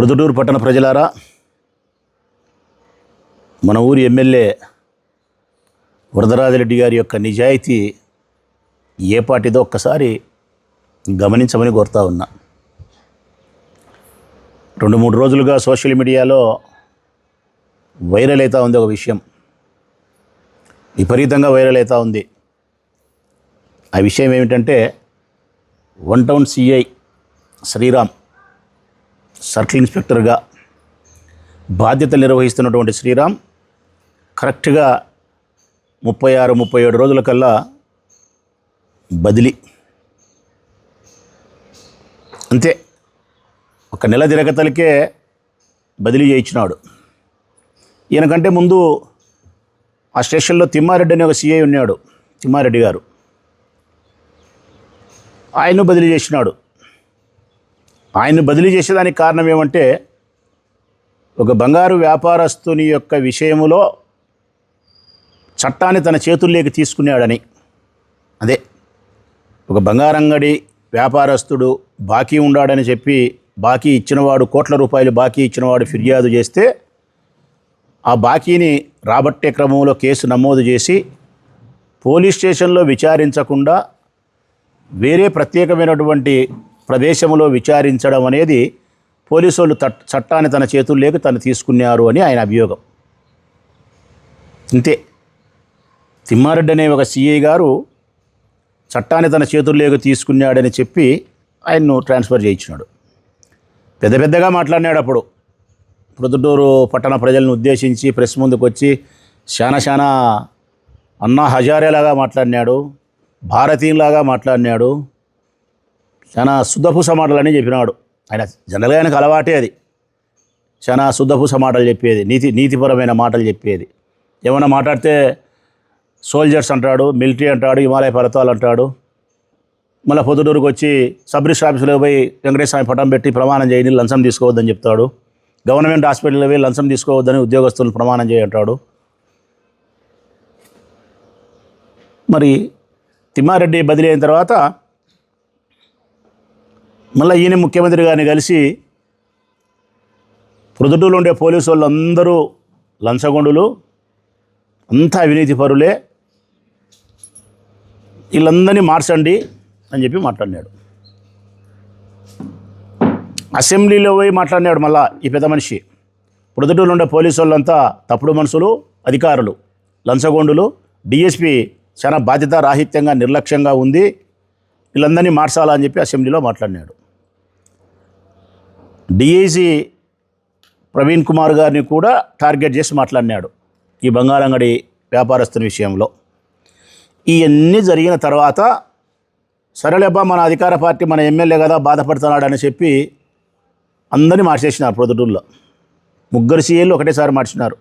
ప్రొద్దుటూరు పట్టణ ప్రజలారా, మన ఊరి ఎమ్మెల్యే వరదరాజిరెడ్డి గారి యొక్క నిజాయితీ ఏ పార్టీదో ఒక్కసారి గమనించమని కోరుతా ఉన్నా. 2-3 రోజులుగా సోషల్ మీడియాలో వైరల్ అవుతూ ఉంది ఒక విషయం, విపరీతంగా వైరల్ అవుతూ ఉంది. ఆ విషయం ఏమిటంటే, 1 టౌన్ సిఐ శ్రీరామ్ సర్కిల్ ఇన్స్పెక్టర్గా బాధ్యతలు నిర్వహిస్తున్నటువంటి శ్రీరామ్ కరెక్ట్గా 36-37 రోజుల కల్లా బదిలీ. అంతే, ఒక నెల తిరగతలకే బదిలీ చేయించినాడు. ఈయనకంటే ముందు ఆ స్టేషన్లో తిమ్మారెడ్డి అనే ఒక సిఐ ఉన్నాడు, తిమ్మారెడ్డి గారు. ఆయన్ను బదిలీ చేసినాడు. ఆయన్ను బదిలీ చేసేదానికి కారణం ఏమంటే, ఒక బంగారు వ్యాపారస్తుని యొక్క విషయములో చట్టాన్ని తన చేతుల్లోకి తీసుకున్నాడని. అదే, ఒక బంగారంగడి వ్యాపారస్తుడు బాకీ ఉండాడని చెప్పి బాకీ ఇచ్చినవాడు, కోట్ల రూపాయలు బాకీ ఇచ్చినవాడు ఫిర్యాదు చేస్తే ఆ బాకీని రాబట్టే క్రమంలో కేసు నమోదు చేసి పోలీస్ స్టేషన్లో విచారించకుండా వేరే ప్రత్యేకమైనటువంటి ప్రదేశంలో విచారించడం అనేది పోలీసు వాళ్ళు చట్టాన్ని తన చేతుల్లోకి తను తీసుకున్నారు అని ఆయన అభియోగం. అంతే, తిమ్మారెడ్డి అనే ఒక సిఐ గారు చట్టాన్ని తన చేతుల్లోకి తీసుకున్నాడని చెప్పి ఆయన్ను ట్రాన్స్ఫర్ చేయించినాడు. పెద్దగా మాట్లాడినాడు. అప్పుడు ప్రొద్దుటూరు పట్టణ ప్రజలను ఉద్దేశించి ప్రెస్ ముందుకు వచ్చి చాలా అన్నా హజారేలాగా మాట్లాడినాడు, భారతీయులాగా మాట్లాడినాడు, చాలా శుద్ధపూస మాటలని చెప్పినాడు. ఆయన జనరల్గా ఆయనకు అలవాటే అది, చాలా శుద్ధపూస మాటలు చెప్పేది, నీతిపరమైన మాటలు చెప్పేది. ఏమైనా మాట్లాడితే సోల్జర్స్ అంటాడు, మిలిటరీ అంటాడు, హిమాలయ పర్వతాలు అంటాడు. మళ్ళీ పొద్దుటూరుకు వచ్చి సబ్ రిజిస్టర్ ఆఫీసులో పోయి వెంకటేశ్వర స్వామి పటం పెట్టి ప్రమాణం చేయని, లంచం తీసుకోవద్దని చెప్తాడు. గవర్నమెంట్ హాస్పిటల్లో పోయి లంచం తీసుకోవద్దని ఉద్యోగస్తులను ప్రమాణం చేయంటాడు. మరి తిమ్మారెడ్డి బదిలీ అయిన తర్వాత మళ్ళీ ఈయన ముఖ్యమంత్రి గారిని కలిసి ప్రొద్దుటూరులో ఉండే పోలీసు వాళ్ళు అందరూ లంచగొండులు, అంతా అవినీతి పరులే, వీళ్ళందరినీ మార్చండి అని చెప్పి మాట్లాడినాడు. అసెంబ్లీలో పోయి మాట్లాడినాడు. మళ్ళా ఈ పెద్ద మనిషి, ప్రొద్దుటూరులో ఉండే పోలీసు వాళ్ళంతా తప్పుడు మనుషులు, అధికారులు, లంచగొండులు, డిఎస్పీ చాలా బాధ్యత రాహిత్యంగా నిర్లక్ష్యంగా ఉంది, వీళ్ళందరినీ మార్చాలని చెప్పి అసెంబ్లీలో మాట్లాడినాడు. డిఐజీ ప్రవీణ్ కుమార్ గారిని కూడా టార్గెట్ చేసి మాట్లాడినాడు ఈ బంగారంగడి వ్యాపారస్తుని విషయంలో. ఇవన్నీ జరిగిన తర్వాత సరేలేబ్బా, మన అధికార పార్టీ మన ఎమ్మెల్యే కదా బాధపడుతున్నాడని చెప్పి అందరినీ మార్చేసినారు. ప్రొద్దుటూరులో 3 సీఏలు ఒకటేసారి మార్చినారు.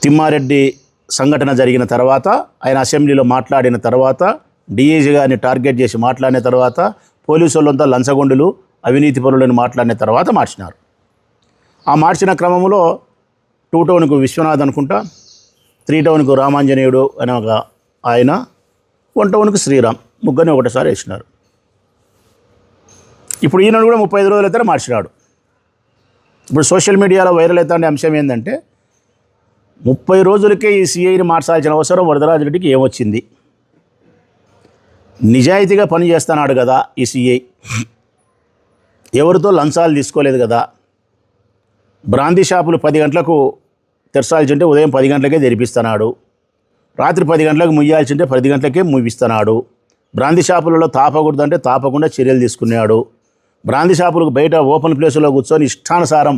తిమ్మారెడ్డి సంఘటన జరిగిన తర్వాత, ఆయన అసెంబ్లీలో మాట్లాడిన తర్వాత, డిఐజీ గారిని టార్గెట్ చేసి మాట్లాడిన తర్వాత, పోలీసు వాళ్ళంతా లంచగొండులు, అవినీతి పరులను మాట్లాడిన తర్వాత మార్చినారు. ఆ మార్చిన క్రమంలో 2 టౌన్కు విశ్వనాథ్ అనుకుంటా, 3 టౌన్కు రామాంజనేయుడు అనే ఒక ఆయన, 1 టౌన్కు శ్రీరామ్, ముగ్గురిని ఒకటేసారి వేసినారు. ఇప్పుడు ఈయన కూడా 35 రోజుల అయితే మార్చినాడు. ఇప్పుడు సోషల్ మీడియాలో వైరల్ అవుతానే అంశం ఏంటంటే, 30 రోజులకే ఈ సిఐని మార్చాల్సిన అవసరం వరదరాజిరెడ్డికి ఏమొచ్చింది? నిజాయితీగా పని చేస్తున్నాడు కదా ఈ సిఐ, ఎవరితో లంచాలు తీసుకోలేదు కదా. బ్రాందీ షాపులు 10 గంటలకు తెరచాల్సింటే ఉదయం 10 గంటలకే తెరిపిస్తున్నాడు, రాత్రి 10 గంటలకు ముయ్యాల్సింటే 10 గంటలకే ముగిస్తున్నాడు. బ్రాందీ షాపులలో తాపకూడదంటే తాపకుండా చర్యలు తీసుకున్నాడు. బ్రాందీ షాపులకు బయట ఓపెన్ ప్లేసులో కూర్చొని ఇష్టానుసారం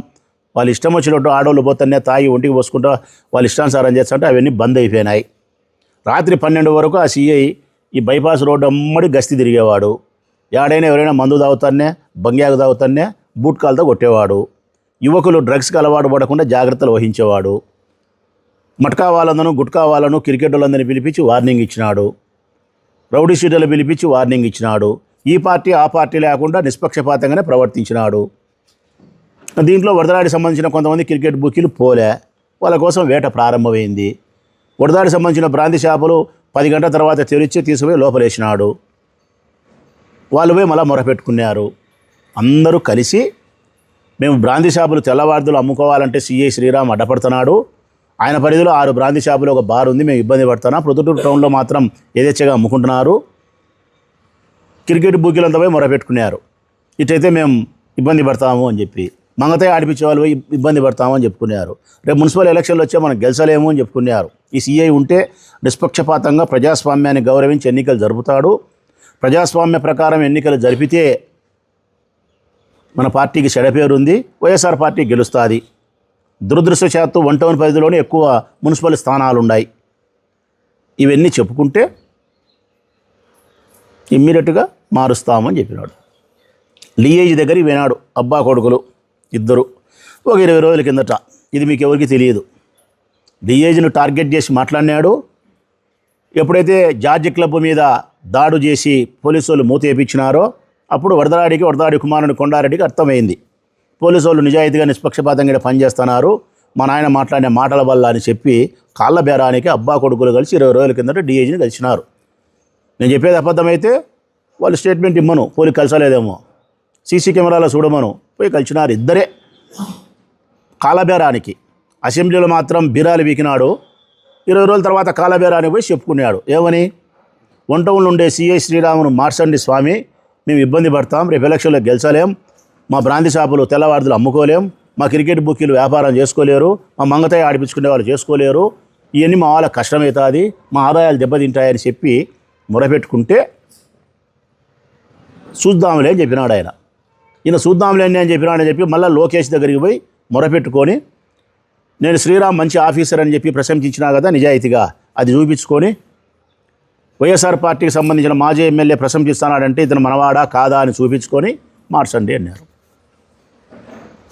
వాళ్ళు ఇష్టం వచ్చినట్టు ఆడవాళ్ళు పోతేనే తాగి ఒంటికి పోసుకుంటూ వాళ్ళు ఇష్టానుసారం చేస్తుంటే అవన్నీ బంద్ అయిపోయినాయి. రాత్రి 12 వరకు ఆ సిఐ ఈ బైపాస్ రోడ్డు అమ్మడి గస్తీ తిరిగేవాడు. ఎవడైనా ఎవరైనా మందు తాగుతానే, బంగ్యాకు తాగుతానే బూట్కాలతో కొట్టేవాడు. యువకులు డ్రగ్స్కి అలవాటు పడకుండా జాగ్రత్తలు వహించేవాడు. మట్కా వాళ్ళందరూ, గుట్కా వాళ్ళను, క్రికెట్ వాళ్ళందరినీ పిలిపించి వార్నింగ్ ఇచ్చినాడు. రౌడీ షీటర్లు పిలిపించి వార్నింగ్ ఇచ్చినాడు. ఈ పార్టీ ఆ పార్టీ లేకుండా నిష్పక్షపాతంగానే ప్రవర్తించినాడు. దీంట్లో వరదరాడికి సంబంధించిన కొంతమంది క్రికెట్ బుకీలు పోలే, వాళ్ళ కోసం వేట ప్రారంభమైంది. వరదరాడికి సంబంధించిన బ్రాంతి షాపులు 10 గంటల తర్వాత తెరిచి తీసుకుపోయి లోపలేసినాడు. వాళ్ళు పోయి మళ్ళీ మొరపెట్టుకున్నారు. అందరూ కలిసి మేము బ్రాందీ షాపులు తెల్లవార్దులు అమ్ముకోవాలంటే సిఐ శ్రీరామ్ అడ్డపడుతున్నాడు, ఆయన పరిధిలో 6 బ్రాందీ షాపులు ఒక బార్ ఉంది, మేము ఇబ్బంది పడుతున్నాం, ప్రొద్దుటూరు టౌన్లో మాత్రం యథేచ్ఛగా అమ్ముకుంటున్నారు, క్రికెట్ బూకీలంతా పోయి మొరపెట్టుకున్నారు, ఇటైతే మేము ఇబ్బంది పడతాము అని చెప్పి మంగతాయి ఆడిపించే వాళ్ళు పోయి ఇబ్బంది పడతాము అని చెప్పుకున్నారు. రేపు మున్సిపల్ ఎలక్షన్లు వచ్చే మనం గెలిచలేము అని చెప్పుకున్నారు. ఈ సిఐ ఉంటే నిష్పక్షపాతంగా ప్రజాస్వామ్యాన్ని గౌరవించి ఎన్నికలు జరుపుతాడు, ప్రజాస్వామ్య ప్రకారం ఎన్నికలు జరిపితే మన పార్టీకి చెడపేరు ఉంది, వైఎస్ఆర్ పార్టీ గెలుస్తుంది. దురదృష్టవశాత్తు 1 టౌన్ పరిధిలోనే ఎక్కువ మున్సిపల్ స్థానాలు ఉన్నాయి. ఇవన్నీ చెప్పుకుంటే ఇమ్మీడియట్గా మారుస్తామని చెప్పినాడు. లియేజ్ దగ్గరికి వినాడు అబ్బా కొడుకులు ఇద్దరు ఒక 20 రోజుల కిందట. ఇది మీకు ఎవరికి తెలియదు. లియేజ్ను టార్గెట్ చేసి మాట్లాడినాడు. ఎప్పుడైతే జార్జ్ క్లబ్ మీద దాడు చేసి పోలీసు వాళ్ళు మూతేపించినారో అప్పుడు వరదరాడి కుమారుని కొండారెడ్డికి అర్థమైంది, పోలీసు వాళ్ళు నిజాయితీగా నిష్పక్షపాతంగా పనిచేస్తున్నారు, మా నాయన మాట్లాడిన మాటల వల్ల అని చెప్పి కాళ్ళ బేరానికి అబ్బా కొడుకులు కలిసి 20 రోజుల కిందట డిఐజీని కలిసినారు. నేను చెప్పేది అబద్ధమైతే వాళ్ళు స్టేట్మెంట్ ఇమ్మను, పోలీసు కలిసలేదేమో, సీసీ కెమెరాలో చూడమను, పోయి కలిసినారు ఇద్దరే కాలబేరానికి. అసెంబ్లీలో మాత్రం బిరాలు వీకినాడు. 20 రోజుల తర్వాత కాలబేరానికి పోయి చెప్పుకున్నాడు ఏమని, 1 టౌన్లో ఉండే సిఐ శ్రీరామును మార్చండి స్వామి, మేము ఇబ్బంది పడతాం, రేపు ఎలక్షన్లో గెలిచలేం, మా బ్రాంతి షాపులు తెల్లవార్దులు అమ్ముకోలేం, మా క్రికెట్ బుక్కీలు వ్యాపారం చేసుకోలేరు, మా మంగతాయి ఆడిపించుకునే వాళ్ళు చేసుకోలేరు, ఇవన్నీ మా వాళ్ళకి కష్టమవుతుంది, మా ఆదాయాలు దెబ్బతింటాయని చెప్పి మొరపెట్టుకుంటే చూద్దాంలే అని చెప్పినాడు ఆయన. ఈయన చూద్దాంలే అని చెప్పినాడని చెప్పి మళ్ళీ లోకేష్ దగ్గరికి పోయి మొరపెట్టుకొని నేను శ్రీరామ్ మంచి ఆఫీసర్ అని చెప్పి ప్రశంసించినా కదా నిజాయితీగా, అది చూపించుకొని వైఎస్ఆర్ పార్టీకి సంబంధించిన మాజీ ఎమ్మెల్యే ప్రశంసిస్తున్నాడంటే ఇతను మనవాడా కాదా అని చూపించుకొని మార్చండి అన్నారు.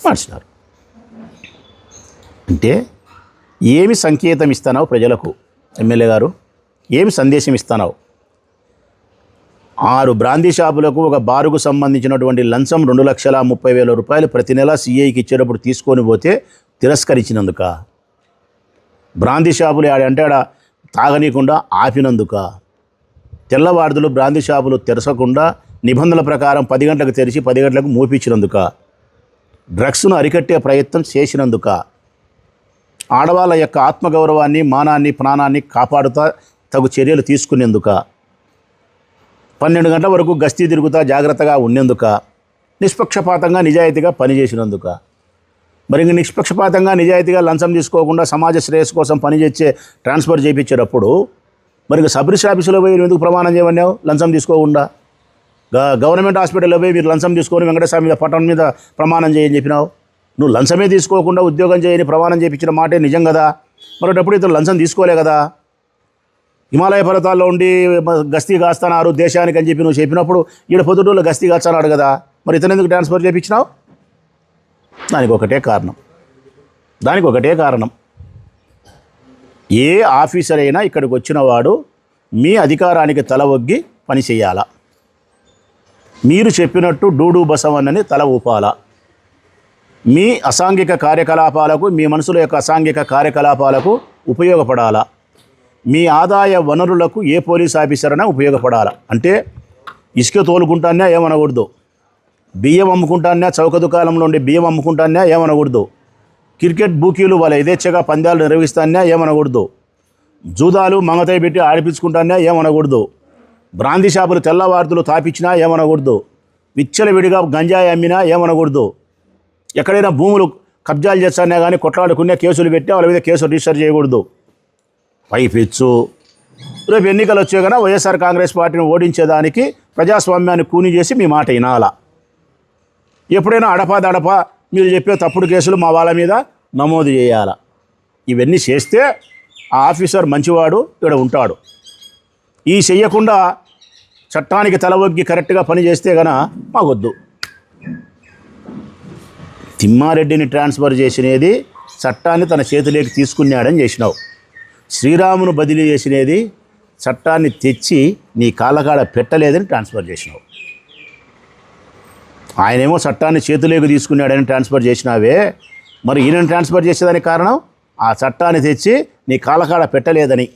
మార్చినారు. అంటే ఏమి సంకేతం ఇస్తున్నావు ప్రజలకు ఎమ్మెల్యే గారు, ఏమి సందేశం ఇస్తున్నావు? 6 బ్రాందీ షాపులకు ఒక బారుకు సంబంధించినటువంటి లంచం 2,30,000 రూపాయలు ప్రతి నెల సిఐకి ఇచ్చేటప్పుడు తీసుకొని పోతే తిరస్కరించినందుక, బ్రాందీ షాపులు అంటే ఆడ తాగనీయకుండా ఆపినందుక, తెల్లవార్దులు బ్రాందీ షాపులు తెరచకుండా నిబంధనల ప్రకారం 10 గంటలకు తెరిచి 10 గంటలకు మూపించినందుక, డ్రగ్స్ను అరికట్టే ప్రయత్నం చేసినందుక, ఆడవాళ్ళ యొక్క ఆత్మగౌరవాన్ని మానాన్ని ప్రాణాన్ని కాపాడుతా తగు చర్యలు తీసుకునేందుక, 12 గంటల వరకు గస్తీ తిరుగుతా జాగ్రత్తగా ఉండేందుక, నిష్పక్షపాతంగా నిజాయితీగా పనిచేసినందుక. మరి ఇంక నిష్పక్షపాతంగా నిజాయితీగా లంచం తీసుకోకుండా సమాజ శ్రేయస్సు కోసం పనిచేసే ట్రాన్స్ఫర్ చేయించేటప్పుడు మరి ఇంక సబ్ రిజిస్టర్ ఆఫీసులో పోయి ఎందుకు ప్రమాణం చేయమన్నావు లంచం తీసుకోకుండా? గవర్నమెంట్ హాస్పిటల్లో పోయి మీరు లంచం తీసుకొని వెంకటేశ్వర మీద పట్టణం మీద ప్రమాణం చేయని చెప్పినావు. నువ్వు లంచమే తీసుకోకుండా ఉద్యోగం చేయని ప్రమాణం చేయించిన మాటే నిజం కదా. మరొకప్పుడు ఇతను లంచం తీసుకోలే కదా. హిమాలయ పర్వతాల్లో ఉండి గస్తీ కాస్తున్నారు దేశానికి అని చెప్పి నువ్వు చెప్పినప్పుడు ఈడ పొద్దుటూరులో గస్తీ కాస్తున్నాడు కదా, మరి ఇతను ఎందుకు ట్రాన్స్ఫర్ చేయించినావు? దానికి ఒకటే కారణం, ఏ ఆఫీసర్ అయినా ఇక్కడికి వచ్చిన వాడు మీ అధికారానికి తల ఒగ్గి పని చేయాలా, మీరు చెప్పినట్టు డూడు బసవన్నని తల ఊపాలా, మీ అసాంఘిక కార్యకలాపాలకు మీ మనసుల యొక్క అసాంఘిక కార్యకలాపాలకు ఉపయోగపడాలా, మీ ఆదాయ వనరులకు ఏ పోలీస్ ఆఫీసర్ అయినా ఉపయోగపడాలా. అంటే ఇసుక తోలుకుంటానే ఏమనకూడదు, బియ్యం అమ్ముకుంటానే చౌక దుకాణంలో ఉండి బియ్యం అమ్ముకుంటానే ఏమనకూడదు, క్రికెట్ బూకీలు వాళ్ళ యథేచ్ఛగా పందాలు నిర్వహిస్తానే ఏమనకూడదు, జూదాలు మంగతాయి పెట్టి ఆడిపించుకుంటానే ఏమనకూడదు, బ్రాందీ షాపులు తెల్లవార్దులు తాపించినా ఏమనకూడదు, విచ్చలవిడిగా గంజాయి అమ్మినా ఏమనకూడదు, ఎక్కడైనా భూములు కబ్జాలు చేస్తానే కానీ కొట్లాడుకునే కేసులు పెట్టి వాళ్ళ మీద కేసు రిజిస్టర్ చేయకూడదు. పైపెచ్చు రేపు ఎన్నికలు వచ్చే కన్నా వైఎస్ఆర్ కాంగ్రెస్ పార్టీని ఓడించేదానికి ప్రజాస్వామ్యాన్ని కూని చేసి మీ మాట వినాలా. ఎప్పుడైనా అడపా మీరు చెప్పే తప్పుడు కేసులు మా వాళ్ళ మీద నమోదు చేయాలా. ఇవన్నీ చేస్తే ఆ ఆఫీసర్ మంచివాడు ఇక్కడ ఉంటాడు. ఈ చెయ్యకుండా చట్టానికి తల ఒగ్గి కరెక్ట్గా పని చేస్తే కనుక మాకొద్దు. తిమ్మారెడ్డిని ట్రాన్స్ఫర్ చేసినది చట్టాన్ని తన చేతిలోకి తీసుకున్నాడని చేసినావు. శ్రీరామును బదిలీ చేసినది చట్టాన్ని తెచ్చి నీ కాళ్ళకాడ పెట్టలేదని ట్రాన్స్ఫర్ చేసినావు. ఆయనేమో చట్టాన్ని చేతిలోకి తీసుకున్నాడని ట్రాన్స్ఫర్ చేసినావే, మరి ఈయనను ట్రాన్స్ఫర్ చేసేదానికి కారణం ఆ చట్టాన్ని తెచ్చి నీ కాళ్ళకాడ పెట్టలేదని.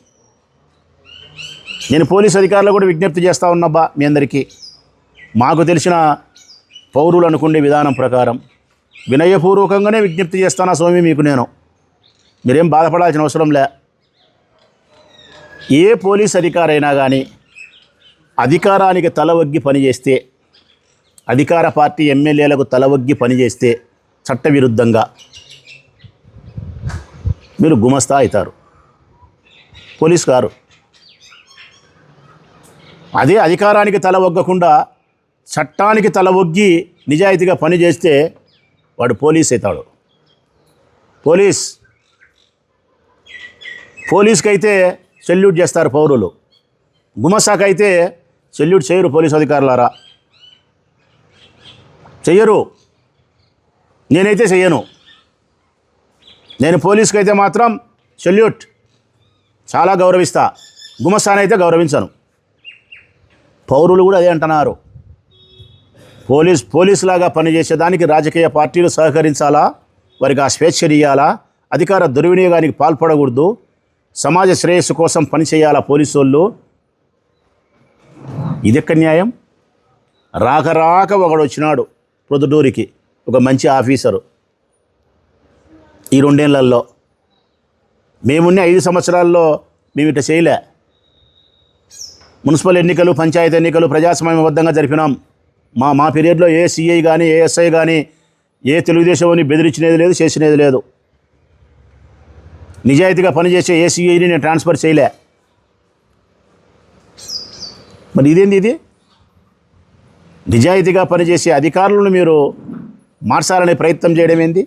నేను పోలీస్ అధికారులు కూడా విజ్ఞప్తి చేస్తూ ఉన్నబ్బా మీ అందరికీ, మాకు తెలిసిన పౌరులు అనుకునే విధానం ప్రకారం వినయపూర్వకంగానే విజ్ఞప్తి చేస్తానా స్వామి మీకు నేను. మీరేం బాధపడాల్సిన అవసరం లే. ఏ పోలీస్ అధికారైనా కానీ అధికారానికి తలవగ్గి పనిచేస్తే, అధికార పార్టీ ఎమ్మెల్యేలకు తలవగ్గి పనిచేస్తే చట్టవిరుద్ధంగా మీరు గుమస్తా అవుతారు, పోలీస్ గారు. అదే అధికారానికి తల ఒగ్గకుండా చట్టానికి తల ఒగ్గి నిజాయితీగా పనిచేస్తే వాడు పోలీస్ అవుతాడు. పోలీస్కి అయితే సెల్యూట్ చేస్తారు పౌరులు, గుమస్తాకైతే సెల్యూట్ చేయరు పోలీస్ అధికారులారా, చెయ్యరు. నేనైతే చెయ్యను. నేను పోలీస్కి అయితే మాత్రం సెల్యూట్ చాలా గౌరవిస్తా, గుమస్తానైతే గౌరవించను. పౌరులు కూడా అదే అంటున్నారు. పోలీసులాగా పనిచేసేదానికి రాజకీయ పార్టీలు సహకరించాలా, వారికి ఆ స్వేచ్ఛ ఇయ్యాలా, అధికార దుర్వినియోగానికి పాల్పడకూడదు, సమాజ శ్రేయస్సు కోసం పనిచేయాలా పోలీసు వాళ్ళు. ఇదెక్క న్యాయం? రాక ఒకడు వచ్చినాడు ప్రొద్దుటూరికి, ఒక మంచి ఆఫీసరు. ఈ 2 ఏళ్లలో మేమున్న 5 సంవత్సరాల్లో మేము ఇట్లా చేయలే. మున్సిపల్ ఎన్నికలు, పంచాయతీ ఎన్నికలు ప్రజాస్వామ్యబద్ధంగా జరిపినాం. మా పీరియడ్లో ఏ సిఐ కానీ, ఏ ఎస్ఐ కానీ, ఏ తెలుగుదేశం అని బెదిరించినది లేదు, చేసినది లేదు. నిజాయితీగా పనిచేసే ఏ సిఐని నేను ట్రాన్స్ఫర్ చేయలే. మరి ఇదేంది ఇది? నిజాయితీగా పనిచేసే అధికారులను మీరు మార్చాలనే ప్రయత్నం చేయడం ఏంది?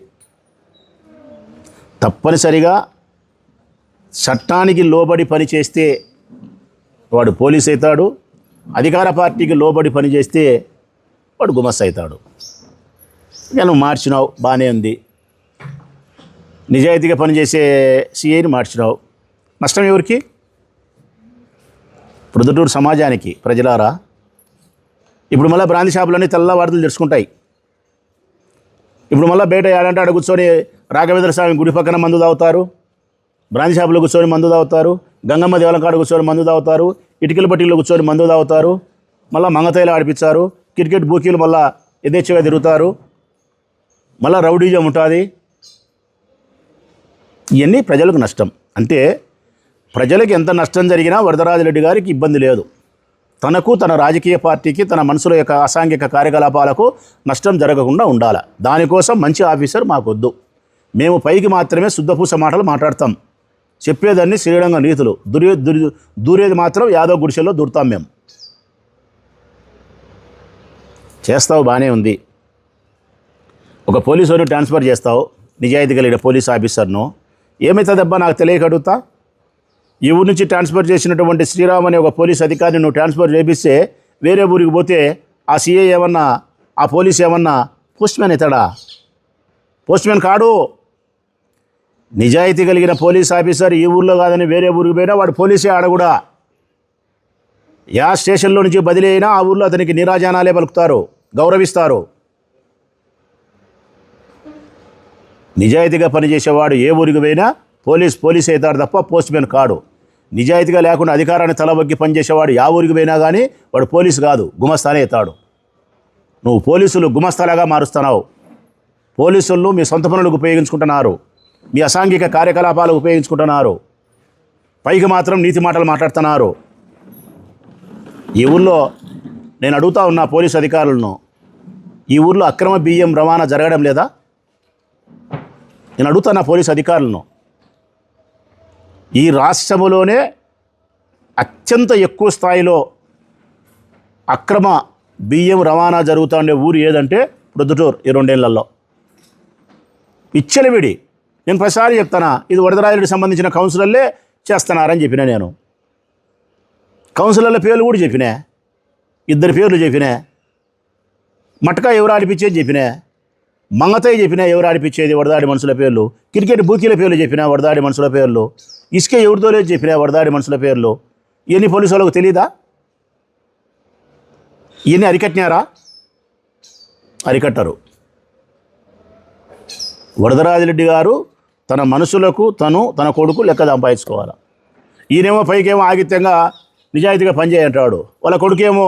తప్పనిసరిగా చట్టానికి లోబడి పనిచేస్తే వాడు పోలీస్ అవుతాడు, అధికార పార్టీకి లోబడి పనిచేస్తే వాడు గుమస్తా అవుతాడు. నేను మార్చినావు, బాగానే ఉంది. నిజాయితీగా పనిచేసే సిఐని మార్చినావు, నష్టం ఎవరికి? ప్రొద్దుటూరు సమాజానికి. ప్రజలారా, ఇప్పుడు మళ్ళీ బ్రాంతి షాపులన్నీ తెల్లవారులు తెరుచుకుంటాయి. ఇప్పుడు మళ్ళీ బయట ఏడంటే ఆడ కూర్చొని రాఘవేంద్ర స్వామి గుడి పక్కన మందు తాగుతారు, బ్రాంతి షాపులో కూర్చొని మందు తాగుతారు, గంగమ్మ దేవాలయం కాడ కూర్చొని మందు తాగుతారు, ఇటుకల పట్టీలో కూర్చొని మందు తాగుతారు, మళ్ళీ మంగతైలు ఆడిపించారు, క్రికెట్ బూకీలు మళ్ళీ యథేచ్ఛగా తిరుగుతారు, మళ్ళీ రౌడీజం ఉంటుంది. ఇవన్నీ ప్రజలకు నష్టం. అంటే ప్రజలకు ఎంత నష్టం జరిగినా వరదరాజరెడ్డి గారికి ఇబ్బంది లేదు. తనకు, తన రాజకీయ పార్టీకి, తన మనసుల యొక్క అసాంఘిక కార్యకలాపాలకు నష్టం జరగకుండా ఉండాలి. దానికోసం మంచి ఆఫీసర్ మాకొద్దు. మేము పైకి మాత్రమే శుద్ధపూస మాటలు మాట్లాడతాం, చెప్పేదాన్ని శ్రీరంగ నీతులు, దూరేది మాత్రం యాదవ్ గుడిసెల్లో దూరుతాం. మేము చేస్తావు, బాగానే ఉంది. ఒక పోలీసును ట్రాన్స్ఫర్ చేస్తావు, నిజాయితీ కలిగిన పోలీస్ ఆఫీసర్ను. ఏమవుతుందబ్బా నాకు తెలియక అడుగుతా. ఈ ఊరి నుంచి ట్రాన్స్ఫర్ చేసినటువంటి శ్రీరామ్ అనే ఒక పోలీస్ అధికారిని నువ్వు ట్రాన్స్ఫర్ చేపిస్తే వేరే ఊరికి పోతే ఆ సిఐ ఏమన్నా, ఆ పోలీస్ ఏమన్నా పోస్ట్ మ్యాన్ అవుతాడా? పోస్ట్ మ్యాన్ కాడు. నిజాయితీ కలిగిన పోలీస్ ఆఫీసర్ ఈ ఊర్లో కాదని వేరే ఊరికి పోయినా వాడు పోలీసే ఆడ కూడా. యా స్టేషన్లో నుంచి బదిలీ అయినా ఆ ఊర్లో అతనికి నీరాజనాలే పలుకుతారు, గౌరవిస్తారు. నిజాయితీగా పనిచేసేవాడు ఏ ఊరికి పోయినా పోలీస్ అవుతాడు తప్ప పోస్ట్ మ్యాన్ కాడు. నిజాయితీగా లేకుండా అధికారాన్ని తలబొగ్గి పనిచేసేవాడు యా ఊరికి పోయినా కానీ వాడు పోలీసు కాదు, గుమస్తానే అవుతాడు. నువ్వు పోలీసులు గుమస్తాలాగా మారుస్తున్నావు. పోలీసులను మీ సొంత పనులకు ఉపయోగించుకుంటున్నారు, మీ అసాంఘిక కార్యకలాపాలకు ఉపయోగించుకుంటున్నారు, పైకి మాత్రం నీతి మాటలు మాట్లాడుతున్నారు. ఈ ఊళ్ళో నేను అడుగుతా ఉన్నా పోలీసు అధికారులను, ఈ ఊళ్ళో అక్రమ బియ్యం రవాణా జరగడం లేదా? నేను అడుగుతున్నా పోలీసు అధికారులను. ఈ రాష్ట్రంలోనే అత్యంత ఎక్కువ స్థాయిలో అక్రమ బియ్యం రవాణా జరుగుతూ ఉండే ఊరు ఏదంటే ప్రొద్దుటూరు. ఈ 2 ఏళ్లలో విచ్చలవిడి. నేను ప్రతిసారి చెప్తానా, ఇది వరదరాజరెడ్డికి సంబంధించిన కౌన్సిలర్లే చేస్తున్నారని చెప్పినా. నేను కౌన్సిలర్ల పేర్లు కూడా చెప్పినా, 2 పేర్లు చెప్పినా. మటకా ఎవరు ఆడిపించేది చెప్పినా, మంగతయ్య చెప్పినా ఎవరు ఆడిపించేది వరదాడి మనుషుల పేర్లు, క్రికెట్ బూకీల పేర్లు చెప్పినా వరదాడి మనుషుల పేర్లు, ఇసుక ఎవరితో లేదు చెప్పినా వరదాడి మనుషుల పేర్లు. ఇవన్నీ పోలీసు వాళ్ళకు తెలీదా? ఇవన్నీ అరికట్టినారా? అరికట్టరు. వరదరాజరెడ్డి గారు తన మనుషులకు తన కొడుకు లెక్క సంపాదించుకోవాలి. ఈయనేమో పైకేమో ఆగిత్యంగా నిజాయితీగా పనిచేయంటాడు, వాళ్ళ కొడుకేమో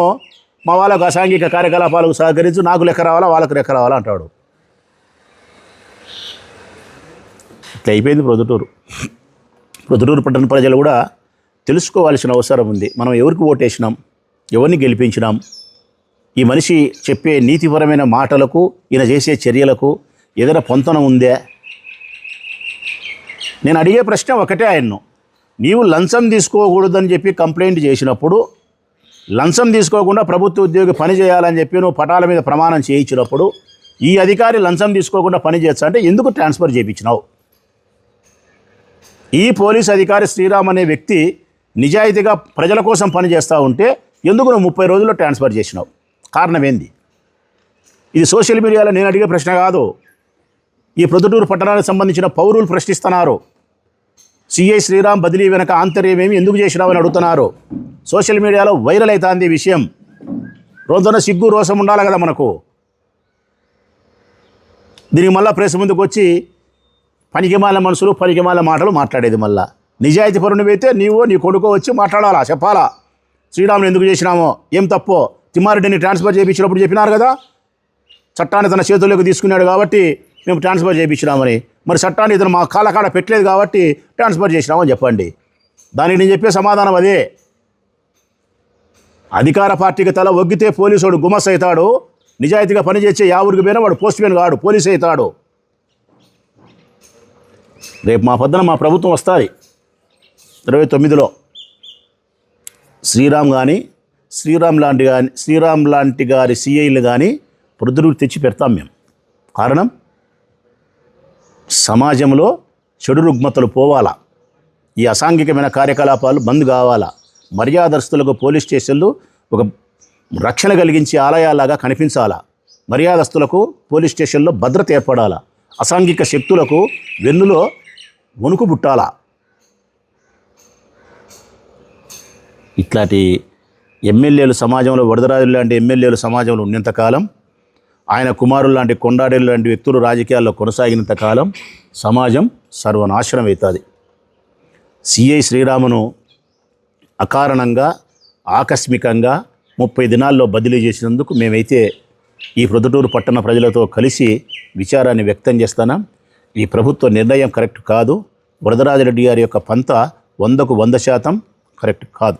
మా వాళ్ళకు అసాంఘిక కార్యకలాపాలకు సహకరించు, నాకు లెక్క రావాలా వాళ్ళకు లెక్క రావాలా అంటాడు. ఇట్లా అయిపోయింది ప్రొద్దుటూరు. ప్రొద్దుటూరు పట్టణ ప్రజలు కూడా తెలుసుకోవాల్సిన అవసరం ఉంది. మనం ఎవరికి ఓటేసినాం, ఎవరిని గెలిపించినాం, ఈ మనిషి చెప్పే నీతిపరమైన మాటలకు, ఈయన చేసే చర్యలకు ఏదైనా పొంతన ఉందే. నేను అడిగే ప్రశ్న ఒకటే ఆయన్ను, నీవు లంచం తీసుకోకూడదని చెప్పి కంప్లైంట్ చేసినప్పుడు, లంచం తీసుకోకుండా ప్రభుత్వ ఉద్యోగి పని చేయాలని చెప్పి నువ్వు పటాల మీద ప్రమాణం చేయించినప్పుడు, ఈ అధికారి లంచం తీసుకోకుండా పని చేయొచ్చా అంటే ఎందుకు ట్రాన్స్ఫర్ చేయించినావు? ఈ పోలీస్ అధికారి శ్రీరామ్ అనే వ్యక్తి నిజాయితీగా ప్రజల కోసం పనిచేస్తూ ఉంటే ఎందుకు నువ్వు 30 రోజుల్లో ట్రాన్స్ఫర్ చేసినావు? కారణం ఏంది? ఇది సోషల్ మీడియాలో నేను అడిగే ప్రశ్న కాదు. ఈ ప్రొద్దుటూరు పట్టణానికి సంబంధించిన పౌరులు ప్రశ్నిస్తున్నారు. సిఐ శ్రీరామ్ బదిలీ వెనక ఆంతర్యమేమి, ఎందుకు చేసినావని అడుగుతున్నారు. సోషల్ మీడియాలో వైరల్ అవుతుంది ఈ విషయం. రోజున సిగ్గు రోషం ఉండాలి కదా మనకు. దీనికి మళ్ళీ ప్రెస్ ముందుకు వచ్చి పనికిమాల మనుషులు పనికిమాల మాటలు మాట్లాడేది. మళ్ళా నిజాయితీ పరునివైతే నీవో నీ కొడుకో వచ్చి మాట్లాడాలా, చెప్పాలా. శ్రీరాములు ఎందుకు చేసినామో, ఏం తప్పో తిమ్మారెడ్డిని ట్రాన్స్ఫర్ చేయించినప్పుడు చెప్పినారు కదా, చట్టాన్ని తన చేతుల్లోకి తీసుకున్నాడు కాబట్టి మేము ట్రాన్స్ఫర్ చేయించినామని. మరి చట్టాన్ని ఇతను మా కాళ్ళకాడ పెట్టలేదు కాబట్టి ట్రాన్స్ఫర్ చేసినామని చెప్పండి. దానికి నేను చెప్పే సమాధానం అదే. అధికార పార్టీకి తల ఒగ్గితే పోలీసుడు గుమస్ అవుతాడు. నిజాయితీగా పనిచేసే ఊరికి పోయినా వాడు పోస్ట్ మ్యాన్ కాడు, పోలీసు అవుతాడు. రేపు మా పొద్దున మా ప్రభుత్వం వస్తుంది 29లో. శ్రీరామ్ లాంటి గారి సిఐలు కానీ ప్రొద్దుటూరు తెచ్చి పెడతాం మేము. కారణం, సమాజంలో చెడు రుగ్మతలు పోవాలా, ఈ అసాంఘికమైన కార్యకలాపాలు బంద్ కావాలా, మర్యాదస్తులకు పోలీస్ స్టేషన్లు ఒక రక్షణ కలిగించే ఆలయాలాగా కనిపించాలా, మర్యాదస్తులకు పోలీస్ స్టేషన్లో భద్రత ఏర్పడాలా, అసాంఘిక శక్తులకు వెన్నులో వణుకు పుట్టాలా. ఇట్లాంటి ఎమ్మెల్యేలు సమాజంలో, వరదరాజులు లాంటి ఎమ్మెల్యేలు సమాజంలో ఉన్నంతకాలం, ఆయన కుమారులు లాంటి కొండాడేలు లాంటి వ్యక్తులు రాజకీయాల్లో కొనసాగినంత కాలం సమాజం సర్వనాశనం అవుతుంది. సిఐ శ్రీరామును అకారణంగా ఆకస్మికంగా 30 దినాల్లో బదిలీ చేసినందుకు మేమైతే ఈ ప్రొద్దుటూరు పట్టణ ప్రజలతో కలిసి విచారాన్ని వ్యక్తం చేస్తున్నాం. ఈ ప్రభుత్వ నిర్ణయం కరెక్ట్ కాదు. వరదరాజరెడ్డి గారి యొక్క పంత 100% కరెక్ట్ కాదు.